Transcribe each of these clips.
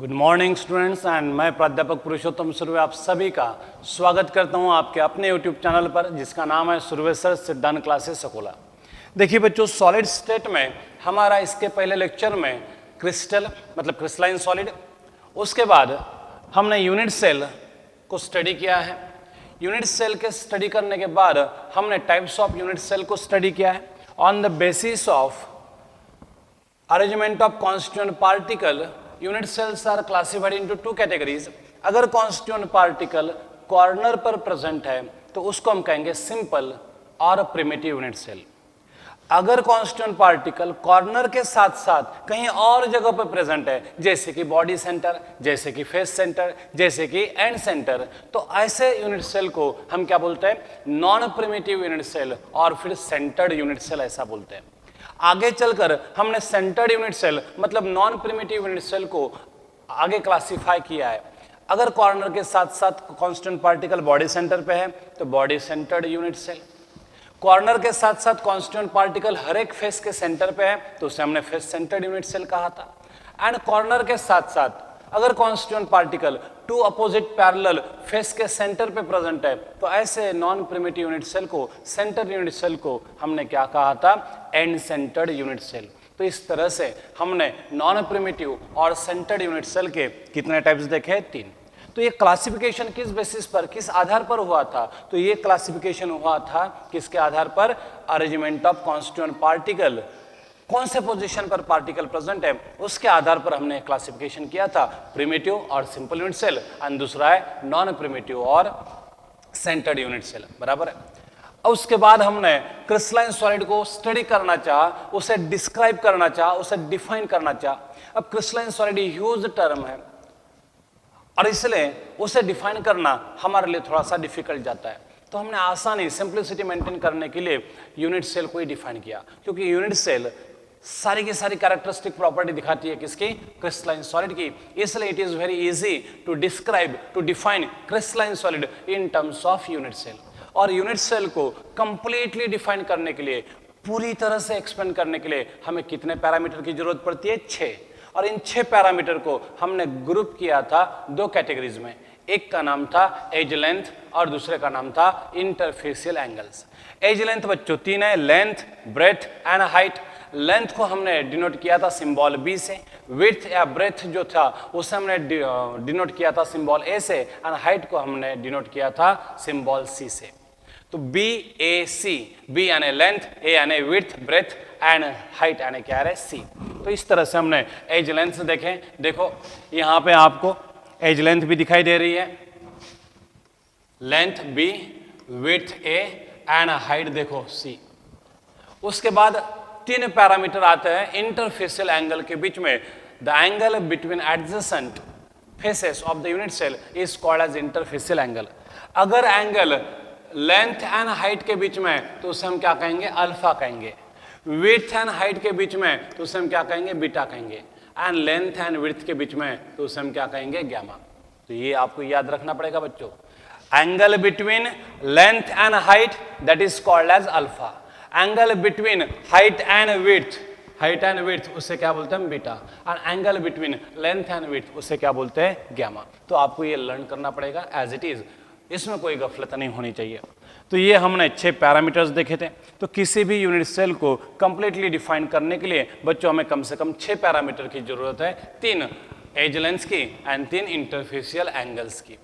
Good morning students and मैं प्राध्यापक पुरुषोत्तम सुर्वे आप सभी का स्वागत करता हूं आपके अपने यूट्यूब चैनल पर जिसका नाम है सुर्वे सर सिद्धांत क्लासेस सकोला। देखिए बच्चों, सॉलिड स्टेट में हमारा इसके पहले लेक्चर में क्रिस्टल मतलब क्रिस्टलाइन सॉलिड, उसके बाद हमने यूनिट सेल को स्टडी किया है। यूनिट सेल के स्टडी करने के बाद हमने टाइप्स ऑफ यूनिट सेल को स्टडी किया है। On the basis of arrangement of constituent particle unit cells are classified into two categories. अगर कॉन्स्टिट्यूएंट पार्टिकल कॉर्नर पर प्रेजेंट है तो उसको हम कहेंगे सिंपल और प्रिमिटिव यूनिट सेल। अगर कॉन्स्टिट्यूएंट पार्टिकल कॉर्नर के साथ साथ कहीं और जगह पर प्रेजेंट है, जैसे कि बॉडी सेंटर, जैसे कि फेस सेंटर, जैसे कि एंड सेंटर, तो ऐसे यूनिट सेल को हम क्या बोलते हैं? नॉन प्रिमिटिव यूनिट सेल और फिर सेंटर्ड यूनिट सेल ऐसा बोलते हैं। आगे चलकर हमने सेंटर्ड यूनिट सेल मतलब नॉन प्रिमिटिव यूनिट सेल को आगे क्लासिफाई किया है। अगर कॉर्नर के साथ साथ कांस्टेंट पार्टिकल बॉडी सेंटर पे है तो body centred unit cell. Corner के साथ साथ कांस्टेंट पार्टिकल हर एक फेस के सेंटर पे है तो उसे हमने फेस सेंटर्ड यूनिट सेल कहा था। एंड कॉर्नर के साथ साथ अगर constant particle two opposite parallel face के सेंटर पे प्रेजेंट है तो ऐसे नॉन प्रिमिटिव यूनिट सेल को, सेंटर यूनिट सेल को हमने क्या कहा था? End centred unit cell. तो इस तरह से हमने नॉन प्रिमिटिव और सेंटर्ड यूनिट सेल के कितने टाइप्स देखे? 3। तो ये क्लासिफिकेशन किस बेसिस पर, किस आधार पर हुआ था? तो ये क्लासिफिकेशन हुआ था किसके आधार पर? अरेंजमेंट ऑफ कॉन्स्टिट्यूएंट पार्टिकल, कौन से पोजीशन पर पार्टिकल प्रेजेंट है उसके आधार पर हमने क्लासिफिकेशन किया था, प्रिमिटिव और सिंपल यूनिट सेल, और दूसरा है नॉन प्रिमिटिव और सेंटर्ड यूनिट सेल। बराबर है। और उसके बाद हमने क्रिस्टलाइन सॉलिड को स्टडी करना चाहा, उसे डिस्क्राइब करना चाहा, उसे डिफाइन करना चाहा। अब क्रिस्टलाइन सॉलिड ह्यूज टर्म है और इसलिए उसे डिफाइन करना हमारे लिए थोड़ा सा डिफिकल्ट जाता है, तो हमने आसानी, सिंप्लिसिटी मेंटेन करने के लिए यूनिट सेल को ही डिफाइन किया, क्योंकि यूनिट सेल सारी की सारी कैरेक्टरिस्टिक प्रॉपर्टी दिखाती है किसकी? क्रिस्टलाइन सॉलिड की। इसलिए it is very easy to describe, to define crystalline solid in terms of unit cell. और यूनिट सेल को कंप्लीटली डिफाइन करने के लिए, पूरी तरह से एक्सप्लेन करने के लिए हमें कितने पैरामीटर की जरूरत पड़ती है? 6। और इन 6 पैरामीटर को हमने ग्रुप किया था 2 कैटेगरीज में। एक का नाम था एज लेंथ और दूसरे का नाम था इंटरफेशियल एंगल्स। एज लेंथ बच्चों 3 है, length, breadth and height. Length को हमने डिनोट किया था सिंबल बी से, विड्थ या ब्रेथ जो था उसे हमने डिनोट किया था सिंबल ए से, एंड हाइट को हमने डिनोट किया था सिंबल सी से। तो बी ए सी, बी यानी लेंथ, ए यानी विड्थ, ब्रेथ एंड हाइट यानी क्या है? सी। तो इस तरह से हमने एज लेंथ देखें। देखो यहाँ पे आपको एज लेंथ भी दिखाई दे रही है, length B, width A and height देखो सी। उसके बाद 3 पैरामीटर आते हैं इंटरफेशियल एंगल के बीच में। The angle between adjacent faces of the unit cell is called as interfacial angle. अगर एंगल लेंथ एंड हाइट के बीच में तो उसे हम क्या कहेंगे? अल्फा कहेंगे। विड्थ एंड हाइट के बीच में तो उसे हम क्या कहेंगे? बीटा कहेंगे। एंड लेंथ एंड विड्थ के बीच में तो उसे हम क्या कहेंगे? गामा। तो ये आपको याद रखना पड़ेगा बच्चों। Angle between length and height that is called as alpha. Angle between height and width उसे क्या बोलते हैं? Beta. And angle between length and width उसे क्या बोलते हैं? गामा। तो आपको ये लर्न करना पड़ेगा एज इट इज, इसमें कोई गफलत नहीं होनी चाहिए। तो ये हमने 6 पैरामीटर्स देखे थे। तो किसी भी यूनिट सेल को कंप्लीटली डिफाइन करने के लिए बच्चों हमें कम से कम 6 पैरामीटर की जरूरत है, 3 एज लेंथ की एंड 3 इंटरफेशियल एंगल्स की।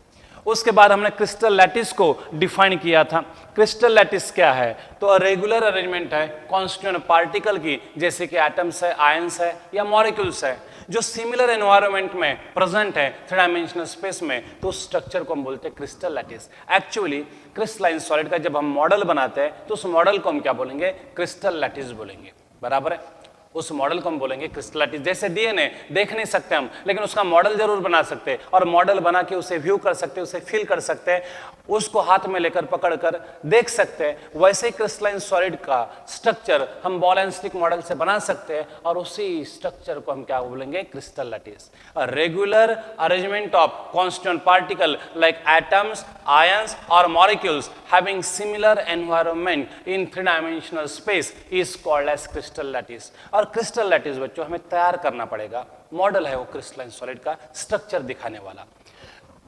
उसके बाद हमने क्रिस्टल लैटिस को डिफाइन किया था। क्रिस्टल लैटिस क्या है? तो रेगुलर अरेंजमेंट है कॉन्स्टिट्यूएंट पार्टिकल की, जैसे कि एटम्स है, आयंस है या मॉलिक्यूल्स है, जो सिमिलर एनवायरनमेंट में प्रेजेंट है 3 डायमेंशनल स्पेस में, तो उस स्ट्रक्चर को हम बोलते हैं crystal lattice. Actually crystalline solid का जब हम मॉडल बनाते हैं तो उस मॉडल को हम क्या बोलेंगे? क्रिस्टल लैटिस बोलेंगे। बराबर है। उस मॉडल को हम बोलेंगे क्रिस्टल लैटिस। जैसे डीएनए देख नहीं सकते हम, लेकिन उसका मॉडल जरूर बना सकते हैं, और मॉडल बना के उसे व्यू कर सकते हैं, उसे फील कर सकते हैं, उसको हाथ में लेकर पकड़ कर देख सकते हैं। वैसे ही क्रिस्टलाइन सॉलिड का स्ट्रक्चर हम बॉल एंड स्टिक मॉडल से बना सकते हैं, और उसी स्ट्रक्चर को हम क्या बोलेंगे? Crystal lattice. Regular arrangement of constant particle like atoms, ions और molecules having similar environment in 3 dimensional space is called as crystal lattice. और क्रिस्टल लैटिस बच्चों हमें तैयार करना पड़ेगा मॉडल है वो क्रिस्टलाइन सॉलिड का स्ट्रक्चर दिखाने वाला।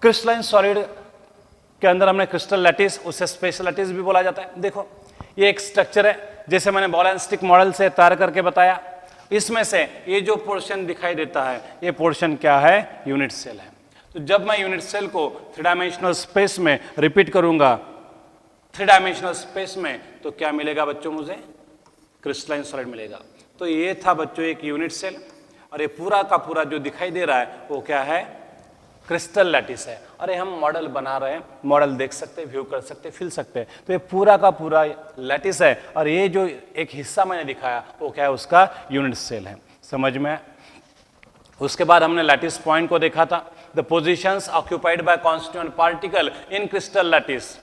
क्रिस्टलाइन सॉलिड के अंदर हमने क्रिस्टल लैटिस, उसे स्पेशल लैटिस भी बोला जाता है। देखो ये एक स्ट्रक्चर है, जैसे मैंने बॉल एंड स्टिक मॉडल से तैयार करके बताया। इसमें से ये जो पोर्शन दिखाई देता है, ये पोर्शन क्या है? यूनिट सेल है। तो जब मैं यूनिट सेल को 3 डायमेंशनल स्पेस में रिपीट करूंगा, 3 डायमेंशनल स्पेस में, तो क्या मिलेगा बच्चों? मुझे क्रिस्टलाइन सॉलिड मिलेगा। तो ये था बच्चों एक यूनिट सेल, और ये पूरा का पूरा जो दिखाई दे रहा है वो क्या है? क्रिस्टल लैटिस है। अरे हम मॉडल बना रहे हैं, मॉडल देख सकते हैं, व्यू कर सकते हैं, फिल सकते हैं। तो ये पूरा का पूरा लैटिस है, और ये जो एक हिस्सा मैंने दिखाया वो क्या है? उसका यूनिट सेल है। समझ में? उसके बाद हमने लैटिस पॉइंट को देखा था। The positions occupied by constituent particle in crystal lattice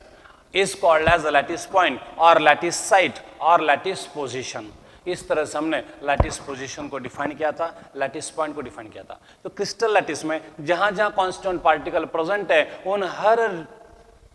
is called as lattice point और लैटिस साइट और लैटिस पोजिशन। इस तरह से हमने लैटिस पोजीशन को डिफाइन किया था, लैटिस पॉइंट को डिफाइन किया था। तो क्रिस्टल लैटिस में जहां जहां कांस्टेंट पार्टिकल प्रेजेंट है, उन हर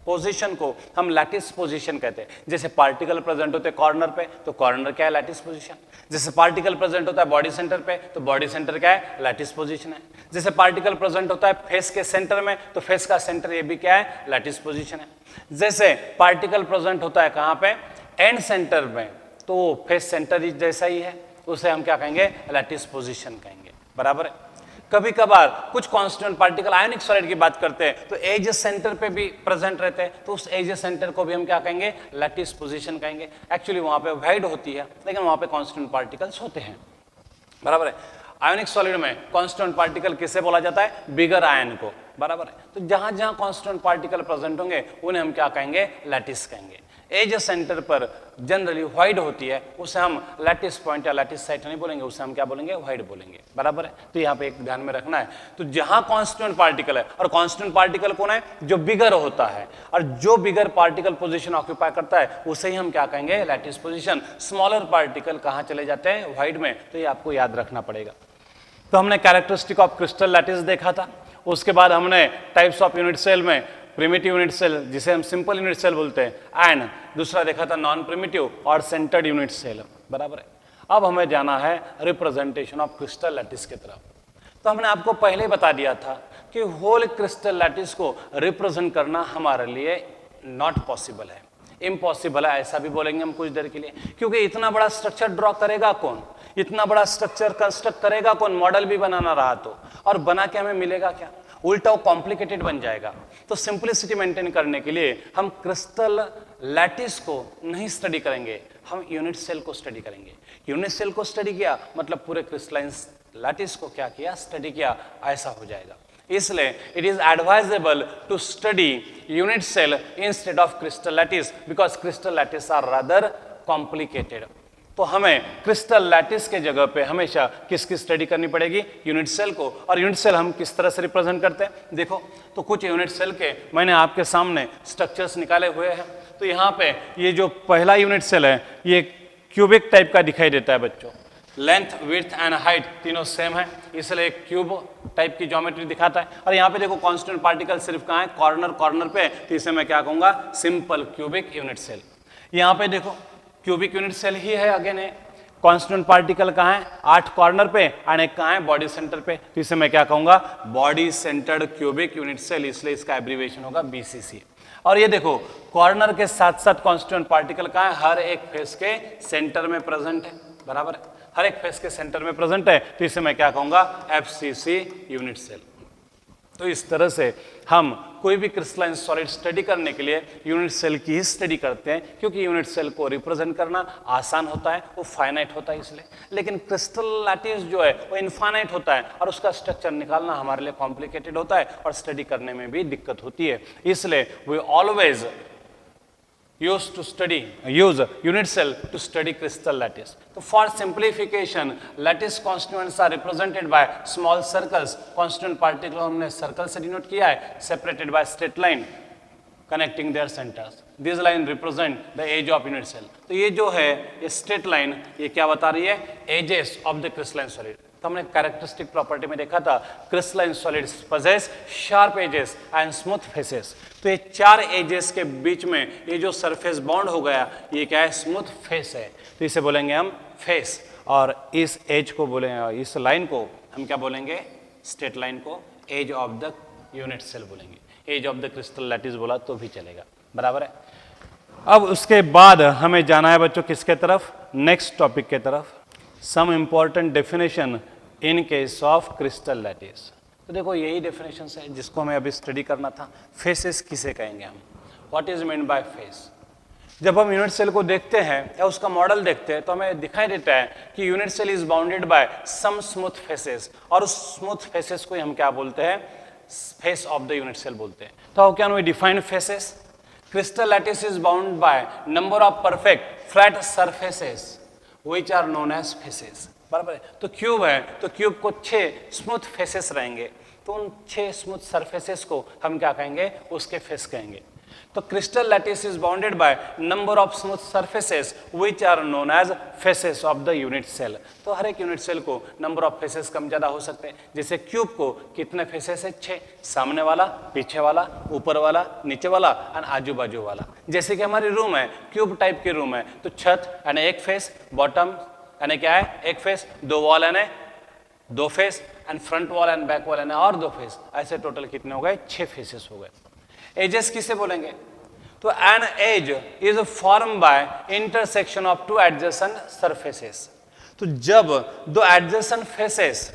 पोजीशन को हम लैटिस पोजीशन कहते हैं। जैसे पार्टिकल प्रेजेंट होते हैं कॉर्नर पे, तो कॉर्नर क्या है? Lattice position. जैसे पार्टिकल प्रेजेंट होता है बॉडी सेंटर पे, तो बॉडी सेंटर क्या है? लैटिस पोजीशन है। जैसे पार्टिकल प्रेजेंट होता है फेस के सेंटर में, तो फेस का सेंटर ये भी क्या है? लैटिस पोजीशन है। जैसे पार्टिकल प्रेजेंट होता है कहां पे? एंड सेंटर में, तो फेस सेंटर ही जैसा ही है, उसे हम क्या कहेंगे? लैटिस पोजीशन कहेंगे। बराबर है। कभी कभार कुछ कांस्टेंट पार्टिकल आयोनिक सॉलिड की बात करते हैं तो एज सेंटर पे भी प्रेजेंट रहते हैं, तो उस एज सेंटर को भी हम क्या कहेंगे? लैटिस पोजीशन कहेंगे। एक्चुअली वहां पे वाइड होती है, लेकिन वहां पे कांस्टेंट पार्टिकल्स होते हैं। बराबर है। आयोनिक सॉलिड में कांस्टेंट पार्टिकल किसे बोला जाता है? बिगर आयन को। बराबर है। तो जहां जहां कांस्टेंट पार्टिकल प्रेजेंट होंगे उन्हें हम क्या कहेंगे? लैटिस कहेंगे। एज सेंटर पर जनरली वाइड होती है, उसे हम लैटिस पॉइंट या लैटिस साइट नहीं बोलेंगे, उसे हम क्या बोलेंगे? वाइड बोलेंगे। बराबर है। तो यहाँ पे एक ध्यान में रखना है। तो जहां कांस्टेंट पार्टिकल है, और कांस्टेंट पार्टिकल कौन है? जो बिगर होता है, और जो बिगर पार्टिकल पोजीशन ऑक्यूपाई करता है उसे ही हम क्या कहेंगे? Lattice position. स्मॉलर पार्टिकल कहां चले जाते हैं? वाइड में। तो ये आपको याद रखना पड़ेगा। तो हमने कैरेक्टरिस्टिक ऑफ क्रिस्टल लैटिस देखा था। उसके बाद हमने टाइप्स ऑफ यूनिट सेल में प्रिमिटिव यूनिट सेल, जिसे हम सिंपल यूनिट सेल बोलते हैं, एंड दूसरा देखा था नॉन प्रिमिटिव और सेंटर्ड यूनिट सेल। बराबर है। अब हमें जाना है रिप्रेजेंटेशन ऑफ क्रिस्टल लैटिस की तरफ। तो हमने आपको पहले बता दिया था कि होल क्रिस्टल लैटिस को रिप्रेजेंट करना हमारे लिए नॉट पॉसिबल है, इम्पॉसिबल है, ऐसा भी बोलेंगे हम कुछ देर के लिए। क्योंकि इतना बड़ा स्ट्रक्चर ड्रॉ करेगा कौन? इतना बड़ा स्ट्रक्चर कंस्ट्रक्ट करेगा कौन? मॉडल भी बनाना रहा तो, और बना के हमें मिलेगा क्या? उल्टा वो कॉम्प्लिकेटेड बन जाएगा। तो सिंपलिसिटी मेंटेन करने के लिए हम क्रिस्टल लैटिस को नहीं स्टडी करेंगे, हम यूनिट सेल को स्टडी करेंगे। यूनिट सेल को स्टडी किया मतलब पूरे क्रिस्टलाइन लैटिस को क्या किया? स्टडी किया, ऐसा हो जाएगा। इसलिए it is advisable to study unit cell instead of crystal lattice, because crystal lattice are rather complicated. तो हमें क्रिस्टल लैटिस के जगह पे हमेशा किसकी स्टडी करनी पड़ेगी? यूनिट सेल को। और यूनिट सेल हम किस तरह से रिप्रेजेंट करते हैं? देखो, तो कुछ यूनिट सेल के मैंने आपके सामने स्ट्रक्चर्स निकाले हुए हैं। तो यहाँ पे ये जो पहला यूनिट सेल है, ये क्यूबिक टाइप का दिखाई देता है बच्चों। लेंथ, विड्थ एंड हाइट तीनों सेम है, इसलिए एक क्यूब टाइप की ज्योमेट्री दिखाता है। और यहाँ पे देखो कांस्टेंट पार्टिकल सिर्फ कहाँ है? कॉर्नर पे। तो इसे मैं क्या कहूँगा? Simple cubic unit cell. यहाँ पे देखो क्यूबिक यूनिट सेल ही है, अगेन है। कांस्टेंट पार्टिकल कहाँ है? 8 कॉर्नर पे, और एक कहाँ है? बॉडी सेंटर पे। तो इसे मैं क्या कहूँगा? Body centred cubic unit cell, इसलिए इसका एब्रीविएशन होगा BCC। और ये देखो कॉर्नर के साथ साथ कांस्टेंट पार्टिकल कहाँ है? हर एक फेस के सेंटर में प्रेजेंट है। बराबर है। हर एक फेस के सेंटर में प्रेजेंट है, तो इसे मैं क्या कहूँगा? FCC unit cell. तो इस तरह से हम कोई भी क्रिस्टलाइन सॉलिड स्टडी करने के लिए यूनिट सेल की ही स्टडी करते हैं, क्योंकि यूनिट सेल को रिप्रेजेंट करना आसान होता है, वो फाइनाइट होता है इसलिए। लेकिन क्रिस्टल लैटिस जो है वो इनफाइनाइट होता है, और उसका स्ट्रक्चर निकालना हमारे लिए कॉम्प्लिकेटेड होता है, और स्टडी करने में भी दिक्कत होती है। इसलिए we always use unit cell to study crystal lattice. So for simplification, lattice constituents are represented by small circles. Constituent particle हमने circle से denote किया है, separated by straight line connecting their centers. These line represent the edge of unit cell. तो ये जो है ये straight line, ये क्या बता रही है? Edges of the crystalline solid. तो हमने कैरेक्टरिस्टिक प्रॉपर्टी में देखा था crystalline solids possess sharp edges and smooth faces. तो ये 4 एजेस के बीच में ये जो सरफेस बॉन्ड हो गया, ये क्या है? स्मूथ फेस है। तो इसे बोलेंगे हम फेस, और इस एज को बोलेंगे, इस लाइन को हम क्या बोलेंगे, स्ट्रेट लाइन को edge of the unit cell बोलेंगे, edge of the crystal lattice बोला तो भी चलेगा, बराबर है। अब उसके बाद हमें जाना है बच्चों किसके तरफ, नेक्स्ट टॉपिक के तरफ, some important definition in case of crystal lattice. तो देखो यही डेफिनेशन है जिसको हमें अभी स्टडी करना था। फेसेस किसे कहेंगे हम, what is mean by face. जब हम यूनिट सेल को देखते हैं या उसका मॉडल देखते हैं तो हमें दिखाई देता है कि unit cell is bounded by some smooth faces, और उस स्मूथ फेसेस को हम क्या बोलते हैं, face of the unit cell बोलते हैं। तो how can we define faces, crystal lattice is bound by number of perfect flat surfaces which are known as faces, बराबर है। तो क्यूब है तो क्यूब को 6 स्मूथ फेसेस रहेंगे, तो उन 6 स्मूथ सरफेसेस को हम क्या कहेंगे, उसके फेस कहेंगे। तो crystal lattice is bounded by number of smooth surfaces which are known as faces of the unit cell. तो हर एक यूनिट सेल को नंबर ऑफ फेसेस कम ज्यादा हो सकते हैं। जैसे क्यूब को कितने फेसेस है, 6, सामने वाला, पीछे वाला, ऊपर वाला, नीचे वाला और आजू बाजू वाला। जैसे कि हमारी रूम है, क्यूब टाइप की रूम है, तो छत यानी एक फेस, बॉटम यानी क्या है एक फेस, 2 वॉल यानी 2 face, and front wall and back wall यानी और 2 फेस। ऐसे टोटल कितने हो गए, 6 फेसेस हो गए। एजेस किसे बोलेंगे, तो an edge is form by intersection of 2 adjacent surfaces. तो जब 2 एडजेसेंट फेसेस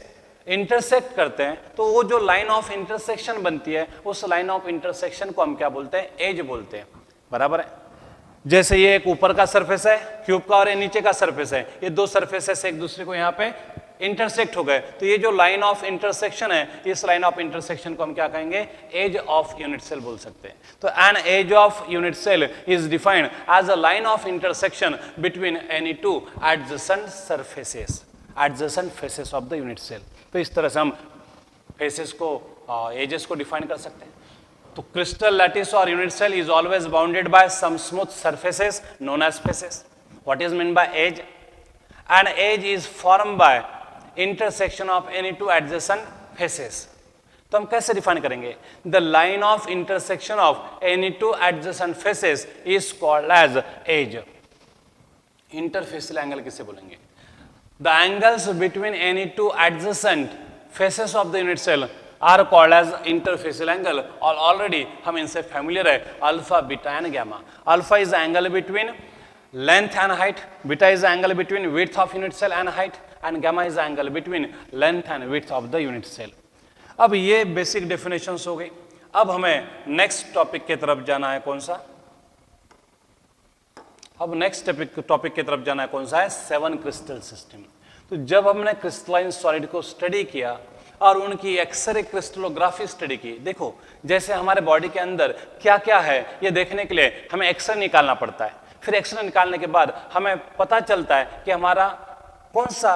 इंटरसेक्ट करते हैं तो वो जो लाइन ऑफ इंटरसेक्शन बनती है, उस लाइन ऑफ इंटरसेक्शन को हम क्या बोलते हैं, एज बोलते हैं, बराबर है। जैसे ये एक ऊपर का सरफेस है क्यूब का और ये नीचे का सरफेस है, ये 2 सरफेसेस एक दूसरे को यहाँ पे इंटरसेक्ट हो गए, तो ये जो लाइन ऑफ इंटरसेक्शन है, इस लाइन ऑफ इंटरसेक्शन को हम क्या कहेंगे, एज ऑफ यूनिट सेल बोल सकते हैं। तो an edge of unit cell is defined as a line of intersection between any 2 adjacent surfaces, adjacent faces of the unit cell. तो इस तरह से हम फेसेस को, एजेस को डिफाइन कर सकते हैं। तो क्रिस्टल लैटिस और unit cell is always bounded by some smooth surfaces known as faces. What is mean by edge, an edge is form by intersection of any 2 adjacent faces. तो हम कैसे define करेंगे, the line of intersection of any 2 adjacent faces is called as edge. Interfacial angle किसे बोलेंगे, the angles between any 2 adjacent faces of the unit cell are called as interfacial angle, और already हम इनसे familiar है, alpha, beta and gamma. Alpha is angle between length and height, beta is the angle between width of unit cell and height, and gamma is the angle between length and width of the unit cell. अब ये basic definitions हो गई। अब हमें next topic की तरफ जाना है, कौन सा, अब नेक्स्ट टॉपिक की तरफ जाना है, कौन सा है, 7 क्रिस्टल सिस्टम। तो जब हमने क्रिस्टलाइन सॉलिड को स्टडी किया और उनकी एक्सरे क्रिस्टलोग्राफी स्टडी की, देखो जैसे हमारे बॉडी के अंदर क्या क्या है ये देखने के लिए हमें एक्सरे निकालना पड़ता है, फिर एक्सरे निकालने के बाद हमें पता चलता है कि हमारा कौन सा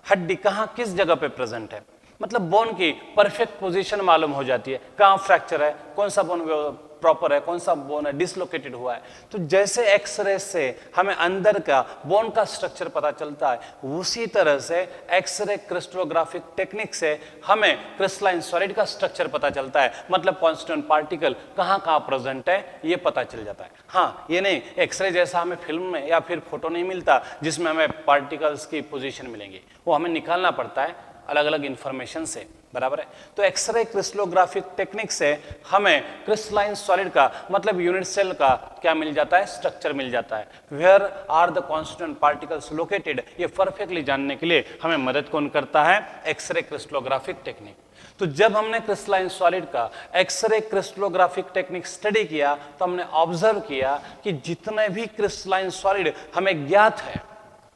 हड्डी कहाँ किस जगह पे प्रेजेंट है, मतलब बोन की परफेक्ट पोजीशन मालूम हो जाती है, कहाँ फ्रैक्चर है, कौन सा बोन प्रॉपर है, कौन सा बोन है डिसलोकेटेड हुआ है। तो जैसे एक्सरे से हमें अंदर का बोन का स्ट्रक्चर पता चलता है, उसी तरह से एक्सरे क्रिस्टलोग्राफिक टेक्निक से हमें क्रिस्टलाइन सॉलिड का स्ट्रक्चर पता चलता है, मतलब कॉन्स्टिट्यूएंट पार्टिकल कहाँ कहाँ प्रेजेंट है ये पता चल जाता है। हाँ, ये नहीं एक्सरे जैसा हमें फिल्म में या फिर फोटो नहीं मिलता जिसमें हमें पार्टिकल्स की पोजीशन मिलेंगी, वो हमें निकालना पड़ता है अलग अलग इंफॉर्मेशन से, बराबर है। तो एक्सरे क्रिस्टलोग्राफिक टेक्निक से हमें क्रिस्टलाइन सॉलिड का मतलब यूनिट सेल का क्या मिल जाता है, स्ट्रक्चर मिल जाता है, where are the constituent particles located, ये परफेक्टली जानने के लिए हमें मदद कौन करता है, एक्सरे क्रिस्टलोग्राफिक टेक्निक। तो जब हमने क्रिस्टलाइन सॉलिड का एक्सरे क्रिस्टलोग्राफिक टेक्निक स्टडी किया तो हमने ऑब्जर्व किया कि जितने भी क्रिस्टलाइन सॉलिड हमें ज्ञात है,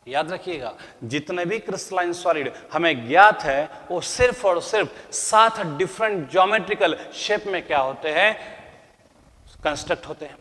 याद रखिएगा, जितने भी क्रिस्टलाइन सॉलिड हमें ज्ञात है वो सिर्फ और सिर्फ 7 डिफरेंट ज्योमेट्रिकल शेप में क्या होते हैं, कंस्ट्रक्ट होते हैं।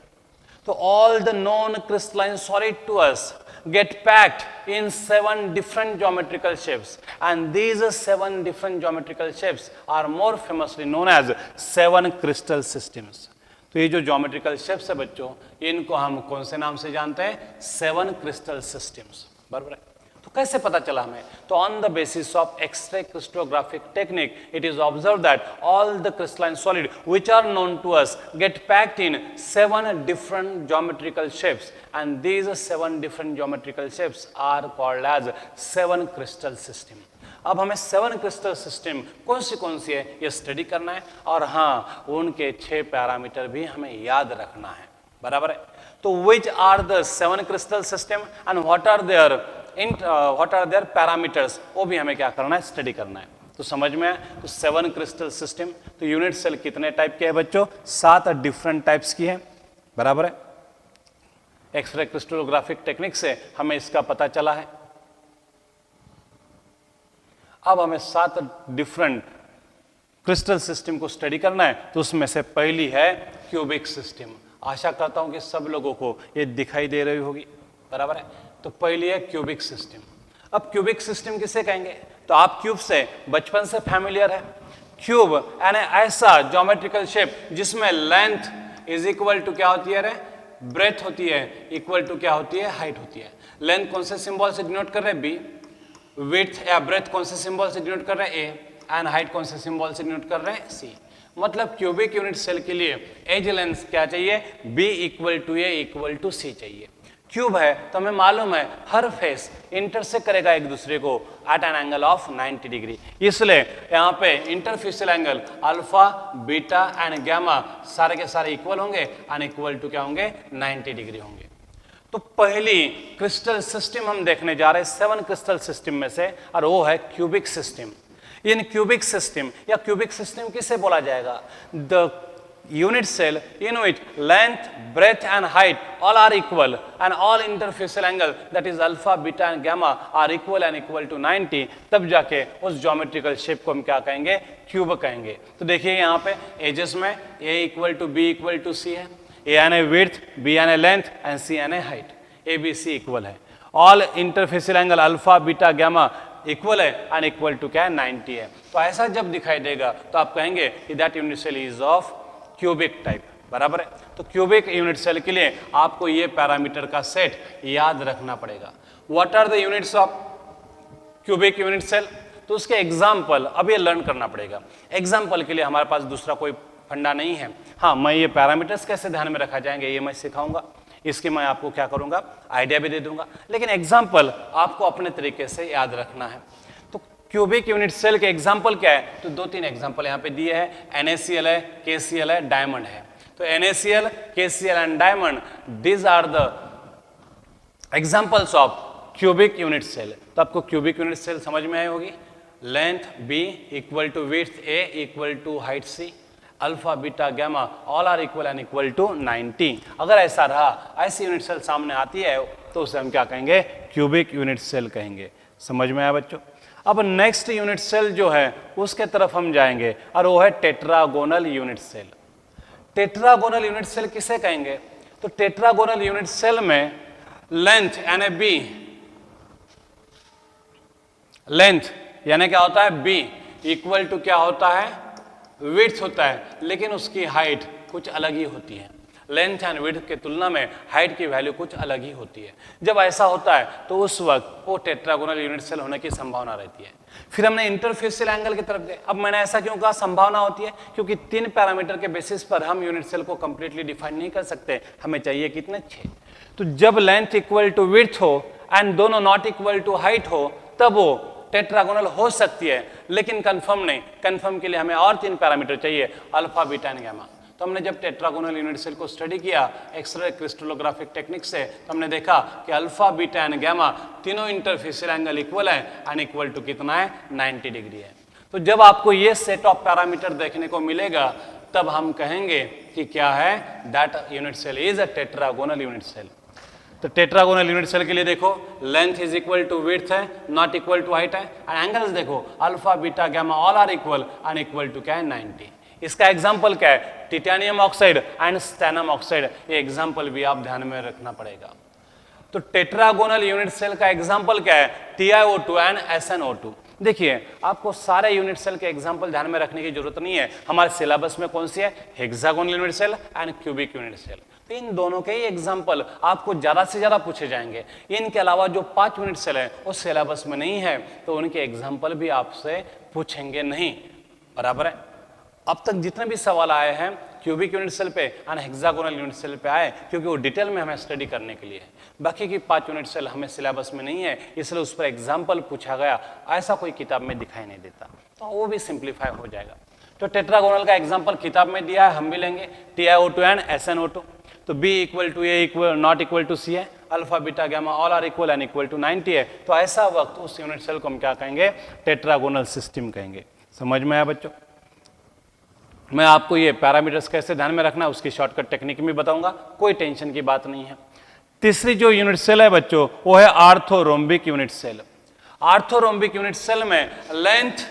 तो all the non crystalline solid to us get packed in 7 different geometrical shapes, and these 7 different geometrical shapes are more famously known as 7 crystal systems. तो ये जो ज्योमेट्रिकल शेप्स है बच्चों, इनको हम कौन से नाम से जानते हैं, 7 क्रिस्टल सिस्टम्स, बराबर है। तो कैसे पता चला हमें, तो on the basis of X ray crystallographic technique it is observe that all the crystalline solid which are known to us get packed in 7 different geometrical shapes, and these 7 different geometrical shapes are called as 7 crystal system. अब हमें 7 crystal system कौन सी है ये study करना है, और हाँ उनके 6 पैरामीटर भी हमें याद रखना है, बराबर है। तो which are the 7 crystal system and what are their parameters, वो भी हमें क्या करना है, स्टडी करना है। तो समझ में आया, तो 7 क्रिस्टल सिस्टम, तो यूनिट सेल कितने टाइप के हैं बच्चों, 7 डिफरेंट टाइप्स की है, बराबर है। एक्सरे क्रिस्टलोग्राफिक टेक्निक से हमें इसका पता चला है। अब हमें 7 डिफरेंट क्रिस्टल सिस्टम को स्टडी करना है, तो उसमें से पहली है क्यूबिक सिस्टम। आशा करता हूं कि सब लोगों को ये दिखाई दे रही होगी, बराबर है। तो पहली है क्यूबिक सिस्टम। अब क्यूबिक सिस्टम किसे कहेंगे, तो आप क्यूब से बचपन से फैमिलियर है। क्यूब यानी ऐसा ज्योमेट्रिकल शेप जिसमें लेंथ इज इक्वल टू क्या होती है रे, ब्रेथ होती है, इक्वल टू क्या होती है, हाइट होती है। लेंथ कौन से सिंबल से डिनोट कर रहे हैं, बी। विड्थ या ब्रेथ कौन से सिंबल से डिनोट कर रहे हैं, ए। एंड हाइट कौन से सिंबल से डिनोट कर रहे हैं, सी। मतलब क्यूबिक यूनिट सेल के लिए एज लेंथ क्या चाहिए, B equal to A equal to C चाहिए। क्यूब है तो हमें मालूम है हर फेस इंटरसेक्ट करेगा एक दूसरे को at an angle of 90 degree, इसलिए यहाँ पे interfacial angle alpha, beta and gamma सारे के सारे इक्वल होंगे एंड इक्वल टू क्या होंगे, 90 डिग्री होंगे। तो पहली क्रिस्टल सिस्टम हम देखने जा रहे हैं 7 क्रिस्टल सिस्टम में से, और वो है क्यूबिक सिस्टम। इन क्यूबिक सिस्टम या क्यूबिक सिस्टम किसे बोला जाएगा, the unit cell in which length, breadth and height all are equal and all interfacial angle that is alpha, beta and gamma are equal and equal to 90, तब जाके उस geometrical shape को हम क्या कहेंगे, क्यूब कहेंगे। तो देखिए यहाँ पे एजेस में a equal to b equal to c है, a यानी width, b यानी लेंथ एंड c यानी height, a b c equal है। All interfacial angle alpha, beta, gamma equal है एंड इक्वल टू क्या है, 90 है। तो ऐसा जब दिखाई देगा तो आप कहेंगे कि that unit cell is of cubic type, बराबर है। तो क्यूबिक यूनिट सेल के लिए आपको ये पैरामीटर का सेट याद रखना पड़ेगा। What are the units of cubic unit cell, तो उसके एग्जाम्पल अब ये लर्न करना पड़ेगा। एग्जाम्पल के लिए हमारे पास दूसरा कोई फंडा नहीं है। हाँ, मैं ये पैरामीटर्स कैसे ध्यान में रखा जाएंगे ये मैं सिखाऊंगा, इसकी मैं आपको क्या करूंगा, आइडिया भी दे दूंगा, लेकिन एग्जाम्पल आपको अपने तरीके से याद रखना है। क्यूबिक यूनिट सेल के एग्जाम्पल क्या है, तो 2-3 एग्जाम्पल यहाँ पे दिए हैं। NaCl है, KCl है, डायमंड है। तो NaCl, KCl and diamond, these are the examples of cubic unit cell. तो आपको क्यूबिक यूनिट सेल समझ में आई होगी। Length B equal to width A equal to height C, alpha, beta, gamma all are equal and equal to 90। अगर ऐसा रहा, ऐसी यूनिट सेल सामने आती है तो उसे हम क्या कहेंगे, क्यूबिक यूनिट सेल कहेंगे। समझ में आया बच्चों। अब नेक्स्ट यूनिट सेल जो है उसके तरफ हम जाएंगे, और वो है tetragonal unit cell. Tetragonal unit cell किसे कहेंगे, तो टेट्रागोनल यूनिट सेल में लेंथ यानी बी, लेंथ यानी क्या होता है, बी इक्वल टू क्या होता है, विड्थ होता है, लेकिन उसकी हाइट कुछ अलग ही होती है। लेंथ एंड विड्थ के तुलना में हाइट की वैल्यू कुछ अलग ही होती है। जब ऐसा होता है तो उस वक्त वो टेट्रागोनल यूनिट सेल होने की संभावना रहती है। फिर हमने इंटरफेशियल एंगल की तरफ गए। अब मैंने ऐसा क्यों कहा संभावना होती है, क्योंकि 3 पैरामीटर के बेसिस पर हम यूनिट सेल को कंप्लीटली डिफाइन नहीं कर सकते, हमें चाहिए कितने, 6। तो जब लेंथ इक्वल टू विड्थ हो एंड दोनों नॉट इक्वल टू हाइट हो, तब वो टेट्रागोनल हो सकती है, लेकिन कंफर्म नहीं। कंफर्म के लिए हमें और 3 पैरामीटर चाहिए, अल्फा, बीटा एंड गामा। तो हमने जब टेट्रागोनल यूनिट सेल को स्टडी किया एक्सरे क्रिस्टलोग्राफिक टेक्निक से, तो हमने देखा कि अल्फा, बीटा एंड गामा तीनों इंटरफेशियल एंगल इक्वल है एंड इक्वल टू कितना है, 90 डिग्री है। तो जब आपको ये सेट ऑफ पैरामीटर देखने को मिलेगा तब हम कहेंगे कि क्या है, that unit cell is a tetragonal unit cell. तो टेट्रागोनल यूनिट सेल के लिए देखो, length is equal to width है, नॉट इक्वल टू हाइट है, एंड एंगल्स देखो alpha, beta, gamma all are equal and equal to क्या है, 90। इसका एग्जाम्पल क्या है, titanium oxide and stannum oxide. ये एग्जाम्पल भी आप ध्यान में रखना पड़ेगा। तो टेट्रागोनल यूनिट सेल का एग्जाम्पल क्या है, TiO2 एंड SnO2। देखिए, आपको सारे यूनिट सेल के एग्जाम्पल ध्यान में रखने की जरूरत नहीं है। हमारे सिलेबस में कौन सी है, hexagonal unit cell and cubic unit cell. तो इन दोनों के ही एग्जाम्पल आपको ज्यादा से ज्यादा पूछे जाएंगे। इनके अलावा जो 5 यूनिट सेल है वो सिलेबस में नहीं है, तो उनके एग्जाम्पल भी आपसे पूछेंगे नहीं, बराबर है। अब तक जितने भी सवाल आए हैं क्यूबिक यूनिट सेल पे एंड हेक्सागोनल यूनिट सेल पे आए, क्योंकि वो डिटेल में हमें स्टडी करने के लिए है। बाकी की 5 यूनिट सेल हमें सिलेबस में नहीं है, इसलिए उस पर एग्जाम्पल पूछा गया, ऐसा कोई किताब में दिखाई नहीं देता, तो वो भी सिंप्लीफाई हो जाएगा। तो टेट्रागोनल का एग्जाम्पल किताब में दिया है, हम भी लेंगे TiO2 एंड SnO2। तो B equal to A equal not equal to C है, alpha beta gamma all are equal and equal to 90 है। तो ऐसा वक्त उस यूनिट सेल को हम क्या कहेंगे? टेट्रागोनल सिस्टम कहेंगे। समझ में आया बच्चों? मैं आपको ये पैरामीटर्स कैसे ध्यान में रखना है उसकी शॉर्टकट टेक्निक भी बताऊंगा, कोई टेंशन की बात नहीं है। तीसरी जो यूनिट सेल है बच्चों वो है orthorhombic unit cell. Orthorhombic unit cell में length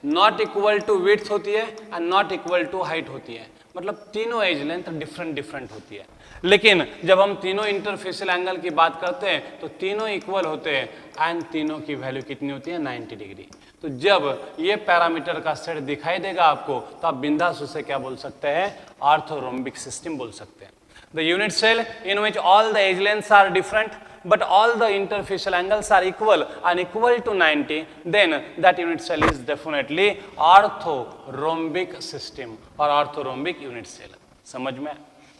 not equal to width होती है and not equal to height होती है, मतलब तीनों एज लेंथ डिफरेंट होती है। लेकिन जब हम तीनों इंटरफेशियल एंगल की बात करते हैं तो तीनों इक्वल होते हैं एंड तीनों की वैल्यू कितनी होती है? 90 डिग्री। तो जब ये पैरामीटर का सेट दिखाई देगा आपको तो आप बिंदास उसे क्या बोल सकते हैं? आर्थोरोम्बिक सिस्टम बोल सकते हैं। The unit cell in which all the edge lengths are different but all the interfacial angles are equal and equal to 90, then that unit cell is definitely orthorhombic system or orthorhombic unit cell. समझ में?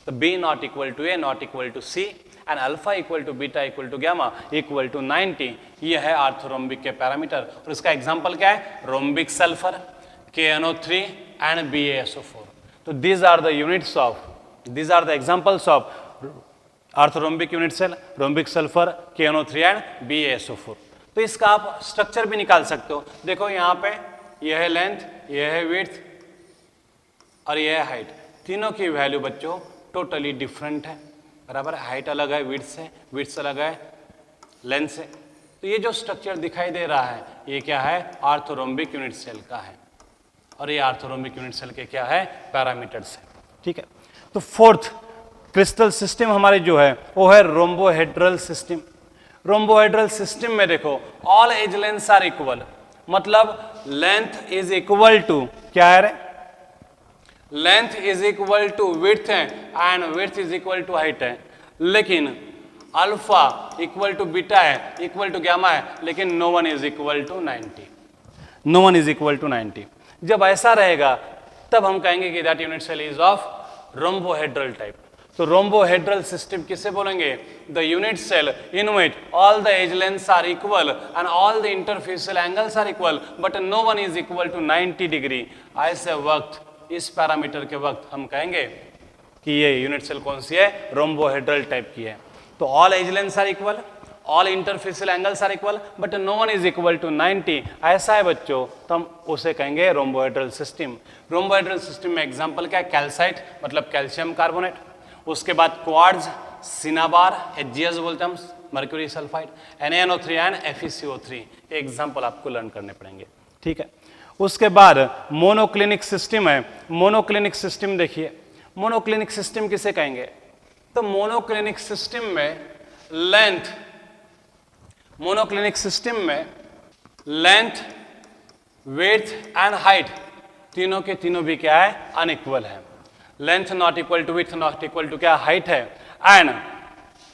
तो B not equal to A not equal to C and alpha equal to beta equal to gamma equal to 90, ये है आर्थोरोम्बिक के parameter. और इसका example क्या है? Rhombic sulphur, KNO3 and BaSO4। तो these are the examples of orthorhombic unit cell, rhombic sulphur, KNO3 and BaSO4। तो इसका आप स्ट्रक्चर भी निकाल सकते हो। देखो यहाँ पे यह है लेंथ, यह है विड्थ और यह है हाइट। तीनों की वैल्यू बच्चों टोटली डिफरेंट है, बराबर है। हाइट अलग है विड्थ अलग है लेंथ से। तो ये जो स्ट्रक्चर दिखाई दे रहा है ये क्या है? आर्थोरोम्बिक यूनिट सेल का है। और ये आर्थोरोम्बिक यूनिट सेल के क्या है? पैरामीटर्स है। ठीक है। तो फोर्थ क्रिस्टल सिस्टम हमारे जो है वो है रोम्बोहेड्रल सिस्टम। रोम्बोहेड्रल सिस्टम में देखो all edge lengths are equal, मतलब लेंथ इज इक्वल टू क्या है रे? Length is equal to width है and width is equal to height है, लेकिन अल्फा इक्वल टू बीटा है इक्वल टू गामा है, लेकिन no one is equal to 90। No one is equal to 90। जब ऐसा रहेगा तब हम कहेंगे कि that unit cell is of rhombohedral type. तो रोम्बोहेड्रल सिस्टम किसे बोलेंगे? The unit cell in which all the edge lengths are equal and all the interfacial angles are equal but no one is equal to 90 degree. ऐसे वक्त इस parameter के वक्त हम कहेंगे कि ये यूनिट सेल कौन सी है? रोम्बोहेड्रल टाइप की है। तो all edge lengths are equal, all interfacial angles are equal but no one is equal to 90, ऐसा है बच्चों तो हम उसे कहेंगे रोम्बोहेड्रल सिस्टम। रोम्बोहेड्रल सिस्टम में एग्जांपल क्या है? कैल्साइट मतलब कैल्शियम कार्बोनेट, उसके बाद क्वार्ट्ज, सिनाबार, HGS बोलते हैं हम, mercury sulphide, NaNO3 and FeCO3। Example आपको लर्न करने पड़ेंगे। ठीक है। उसके बाद मोनोक्लिनिक सिस्टम है। मोनोक्लिनिक सिस्टम देखिए, मोनोक्लिनिक सिस्टम किसे कहेंगे? तो मोनोक्लिनिक सिस्टम में लेंथ, मोनोक्लिनिक सिस्टम में लेंथ, विड्थ एंड हाइट तीनों के तीनों भी क्या है? अनइक्वल है। Length not equal to width not equal to क्या? हाइट है। एंड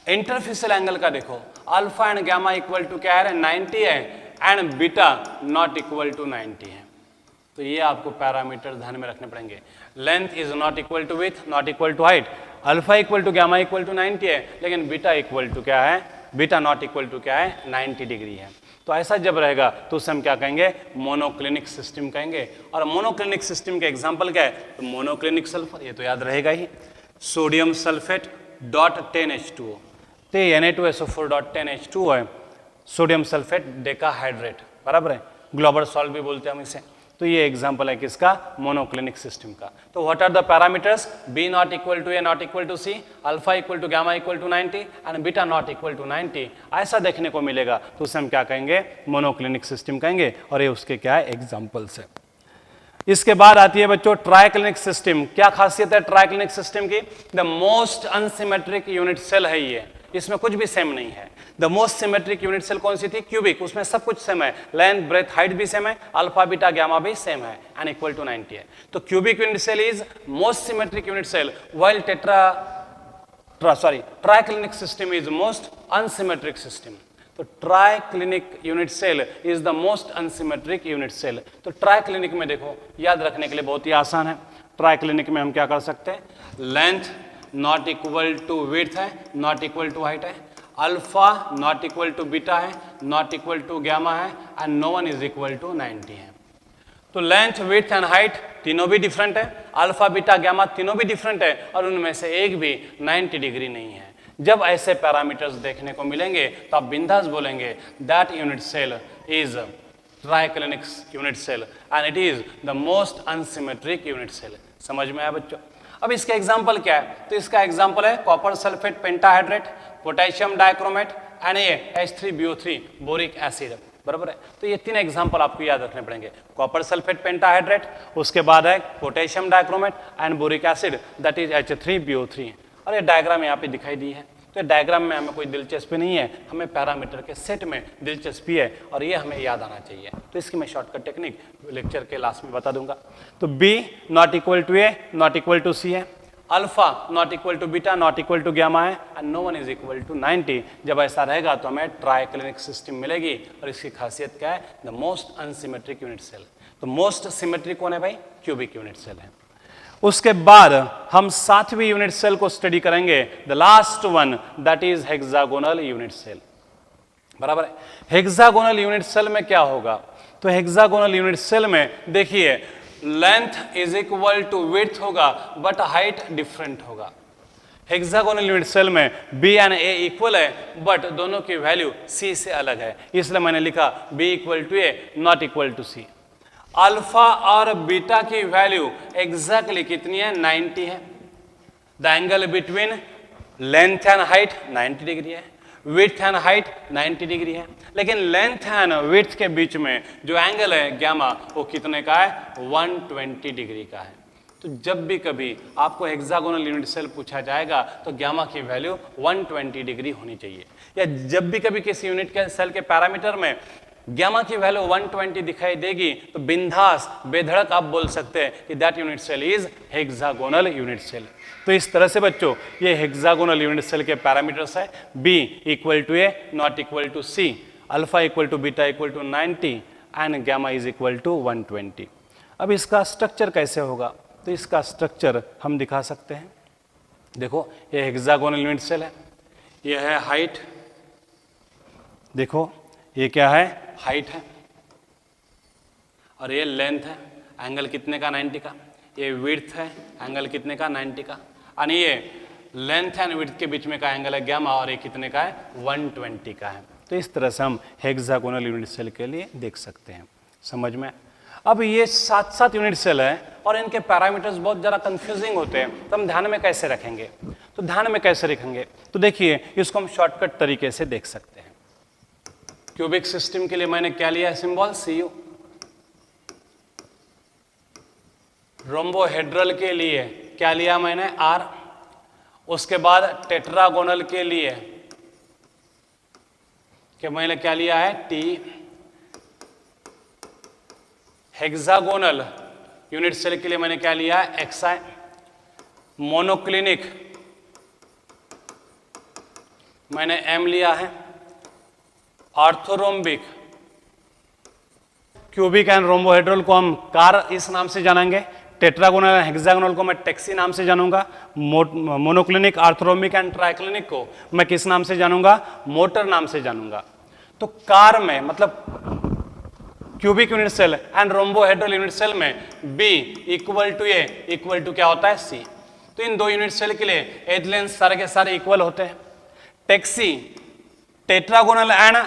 इंटरफेशियल एंगल का देखो alpha and gamma equal to क्या है? 90 है and beta not equal to 90 है। तो ये आपको पैरामीटर ध्यान में रखने पड़ेंगे। Length is not equal to width not equal to height, alpha equal to gamma equal to 90 है, लेकिन बीटा इक्वल टू क्या है? बीटा नॉट इक्वल टू क्या है? 90 डिग्री है। तो ऐसा जब रहेगा तो उसे हम क्या कहेंगे? मोनोक्लिनिक सिस्टम कहेंगे। और मोनोक्लिनिक सिस्टम के एग्जांपल क्या है? तो मोनोक्लिनिक सल्फर, ये तो याद रहेगा ही, सोडियम सल्फेट डॉट 10H2O, तो Na2SO4 डॉट 10H2O है, सोडियम सल्फेट डेकाहाइड्रेट, बराबर है, ग्लोबल सॉल्ट भी बोलते हैं हम इसे। तो ये एग्जांपल है किसका? मोनोक्लिनिक सिस्टम का। तो what are the parameters? B not equal to A not equal to C, alpha equal to gamma equal to 90 and beta not equal to 90। ऐसा देखने को मिलेगा तो उसे हम क्या कहेंगे? मोनोक्लिनिक सिस्टम कहेंगे। और ये उसके क्या है? एग्जाम्पल्स है। इसके बाद आती है बच्चों ट्राइक्लिनिक सिस्टम। क्या खासियत है ट्राइक्लिनिक सिस्टम की? The most unsymmetric unit cell है ये, इसमें कुछ भी सेम नहीं है। The most symmetric unit cell कौन सी थी? क्यूबिक, उसमें सब कुछ सेम है, लेंथ ब्रेथ हाइट भी सेम है, अल्फा बीटा गामा भी सेम है एंड इक्वल टू 90 है। तो cubic unit cell is most symmetric unit cell while triclinic system is most unsymmetric system. तो triclinic unit cell is the most unsymmetric unit cell. तो triclinic में देखो याद रखने के लिए बहुत ही आसान है। ट्राइक्लिनिक में हम क्या कर सकते हैं, length not equal to width है, नॉट इक्वल टू हाइट है, alpha not equal to beta है, नॉट इक्वल टू गैमा है, and no one is equal to 90 है। तो लेंथ, विड्थ एंड हाइट तीनों भी डिफरेंट है, अल्फा बीटा गैमा तीनों भी डिफरेंट है, और उनमें से एक भी 90 डिग्री नहीं है। जब ऐसे पैरामीटर्स देखने को मिलेंगे तो आप बिंदास बोलेंगे that unit cell is triclinic unit cell and it is the most unsymmetric unit cell. समझ में आया बच्चों? अब इसका एग्जांपल क्या है? तो इसका एग्जांपल है copper sulphate pentahydrate, potassium dichromate and ये H3BO3 बोरिक एसिड, बराबर है। तो ये तीन एग्जांपल आपको याद रखने पड़ेंगे, कॉपर सल्फेट पेंटाहाइड्रेट, उसके बाद है potassium dichromate and boric acid that is H3BO3। और ये डायग्राम यहाँ पे दिखाई दी है। तो डायग्राम में हमें कोई दिलचस्पी नहीं है, हमें पैरामीटर के सेट में दिलचस्पी है और ये हमें याद आना चाहिए। तो इसकी मैं शॉर्टकट टेक्निक लेक्चर के लास्ट में बता दूंगा। तो B not equal to A not equal to C है, alpha not equal to beta not equal to gamma है, and no one is equal to 90। जब ऐसा रहेगा तो हमें ट्राइक्लिनिक सिस्टम मिलेगी, और इसकी खासियत क्या है, the most unsymmetric unit cell. तो मोस्ट सिमेट्रिक कौन है भाई? क्यूबिक यूनिट सेल है। उसके बाद हम सातवीं यूनिट सेल को स्टडी करेंगे, the last one that is hexagonal unit cell, बराबर है। हेक्सागोनल यूनिट सेल में क्या होगा? तो हेक्सागोनल यूनिट सेल में देखिए length is equal to width होगा बट हाइट डिफरेंट होगा। हेक्सागोनल यूनिट सेल में B एंड A इक्वल है बट दोनों की वैल्यू C से अलग है, इसलिए मैंने लिखा B equal to A not equal to C। Alpha और बीटा की वैल्यू एग्जैक्टली कितनी है? 90 है। The angle between length and height 90 degree है, विड्थ एंड हाइट 90 डिग्री है, लेकिन लेंथ एंड विड्थ के बीच में जो एंगल है गैमा वो कितने का है? 120 डिग्री का है। तो जब भी कभी आपको हेक्सागोनल यूनिट सेल पूछा जाएगा तो गैमा की वैल्यू 120 डिग्री होनी चाहिए, या जब भी कभी किसी यूनिट के सेल के पैरामीटर में गैमा की वैल्यू 120 दिखाई देगी तो बिंदास बेधड़क आप बोल सकते हैं कि that unit cell is hexagonal unit cell. तो इस तरह से बच्चों ये हेक्सागोनल यूनिट सेल के पैरामीटर्स है, B equal to A not equal to C, alpha equal to beta equal to 90 and gamma is equal to 120। अब इसका स्ट्रक्चर कैसे होगा? तो इसका स्ट्रक्चर हम दिखा सकते हैं। देखो ये हेक्सागोनल यूनिट सेल है, ये है हाइट, देखो ये क्या है? हाइट है, और ये लेंथ है, एंगल कितने का? 90 का। ये विड्थ है, एंगल कितने का? 90 का। और ये लेंथ एंड विड्थ के बीच में का एंगल है गैमा, और ये कितने का है? 120 का है। तो इस तरह से हम हेक्सागोनल यूनिट सेल के लिए देख सकते हैं। समझ में? अब ये 7 यूनिट सेल है और इनके पैरामीटर्स बहुत ज़रा कंफ्यूजिंग होते हैं, तो हम ध्यान में कैसे रखेंगे? तो ध्यान में कैसे रखेंगे? तो देखिए इसको हम शॉर्टकट तरीके से देख सकते हैं। क्यूबिक सिस्टम के लिए मैंने क्या लिया है सिंबल? Cu। रोम्बोहेड्रल के लिए क्या लिया मैंने? R। उसके बाद टेट्रागोनल के लिए कि मैंने क्या लिया है? T। हेक्सागोनल यूनिट सेल के लिए मैंने क्या लिया है? Xi। मोनोक्लिनिक मैंने M लिया है। ऑर्थोरोम्बिक, क्यूबिक एंड रोम्बोहेड्रल को हम कार इस नाम से जानेंगे, टेट्रागोनल एंड हेक्सागोनल को मैं टैक्सी नाम से जानूंगा, मोनोक्लिनिक, आर्थोरोम्बिक एंड ट्राइक्लिनिक को मैं किस नाम से जानूंगा? मोटर नाम से जानूंगा। तो कार में मतलब cubic unit cell and rhombohedral unit cell में B equal to A equal to क्या होता है? C। तो इन दो यूनिट सेल के लिए एज लेंथ सारे के सारे इक्वल होते हैं। Taxi, tetragonal and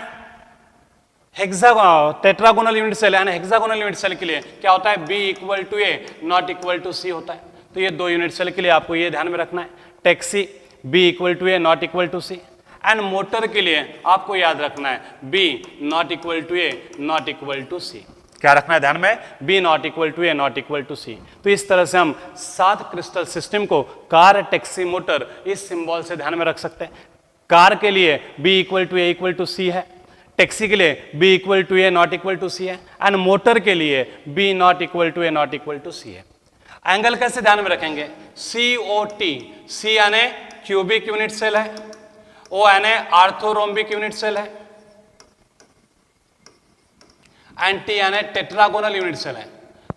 tetragonal unit cell and hexagonal unit cell के लिए क्या होता है? B equal to A not equal to C होता है। तो ये दो यूनिट सेल के लिए आपको ये ध्यान में रखना है, taxi B equal to A not equal to C, and motor के लिए आपको याद रखना है B not equal to A not equal to C। क्या रखना है ध्यान में? B not equal to A not equal to C। तो इस तरह से हम 7 क्रिस्टल सिस्टम को कार, टैक्सी, मोटर इस सिंबल से ध्यान में रख सकते हैं। कार के लिए B equal to A equal to C है, टैक्सी के लिए B equal to A not equal to C है, एंड मोटर के लिए B not equal to A not equal to C है। एंगल कैसे ध्यान में रखेंगे? COT, C यानी क्यूबिक यूनिट सेल है, O यानी आर्थोरोम्बिक यूनिट सेल है, एंड T यानी टेट्रागोनल यूनिट सेल है।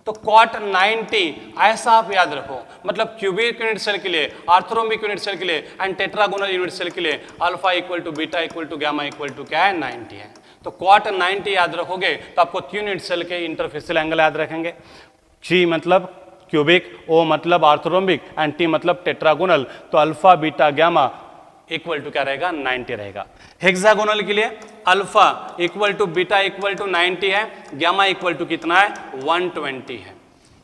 तो कॉट 90 ऐसा आप याद रखो, मतलब क्यूबिक यूनिट सेल के लिए, आर्थरोम्बिक यूनिट सेल के लिए एंड टेट्रागोनल यूनिट सेल के लिए alpha equal to beta equal to gamma equal to क्या है 90 है। तो कॉट 90 याद रखोगे तो आपको 3 यूनिट सेल के इंटरफेसियल एंगल याद रखेंगे। G मतलब क्यूबिक, O मतलब आर्थरोम्बिक एंड T मतलब टेट्रागोनल, तो alpha beta gamma equal to क्या रहेगा 90 रहेगा। हेक्सागोनल के लिए alpha equal to beta equal to 90 है, गामा इक्वल टू कितना है 120 है।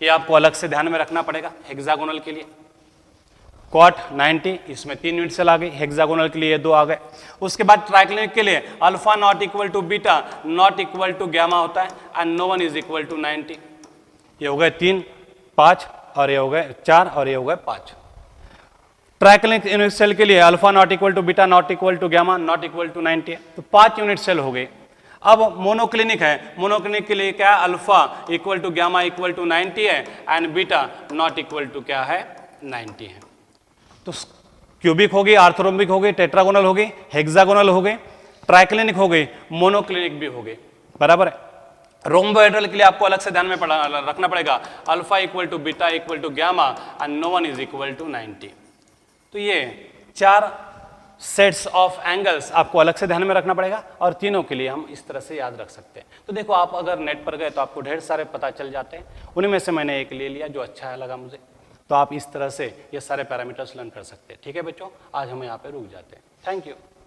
ये आपको अलग से ध्यान में रखना पड़ेगा हेक्सागोनल के लिए। कॉट 90 इसमें 3 यूनिट सेल आ गई, हेक्सागोनल के लिए 2 आ गए। उसके बाद ट्राइक्लिनिक के लिए alpha not equal to beta not equal to gamma होता है and no one is equal to 90। ये हो गए 3, 5 और ये हो गए 4 और ये हो गए 5। ट्राइक्लिनिक यूनिट सेल के लिए alpha not equal to beta not equal to gamma not equal to 90 है, तो 5 यूनिट सेल हो गए। अब मोनोक्लिनिक है, मोनोक्लिनिक के लिए क्या है alpha equal to gamma equal to 90 है and beta not equal to क्या है 90 है। तो क्यूबिक हो गई, आर्थरोम्बिक हो गई, टेट्रागोनल हो गई, हेक्सागोनल हो गई, ट्राइक्लिनिक हो गई, मोनोक्लिनिक भी हो गई, बराबर है। रोम्बोहेड्रल के लिए आपको अलग से ध्यान में रखना पड़ेगा alpha equal to beta equal to gamma and no one is equal to 90। तो ये 4 सेट्स ऑफ एंगल्स आपको अलग से ध्यान में रखना पड़ेगा और तीनों के लिए हम इस तरह से याद रख सकते हैं। तो देखो आप अगर नेट पर गए तो आपको ढेर सारे पता चल जाते हैं, उन्हीं में से मैंने एक ले लिया जो अच्छा लगा मुझे। तो आप इस तरह से ये सारे पैरामीटर्स लर्न कर सकते हैं। ठीक है बच्चों, आज हम यहाँ पे रुक जाते हैं। Thank you.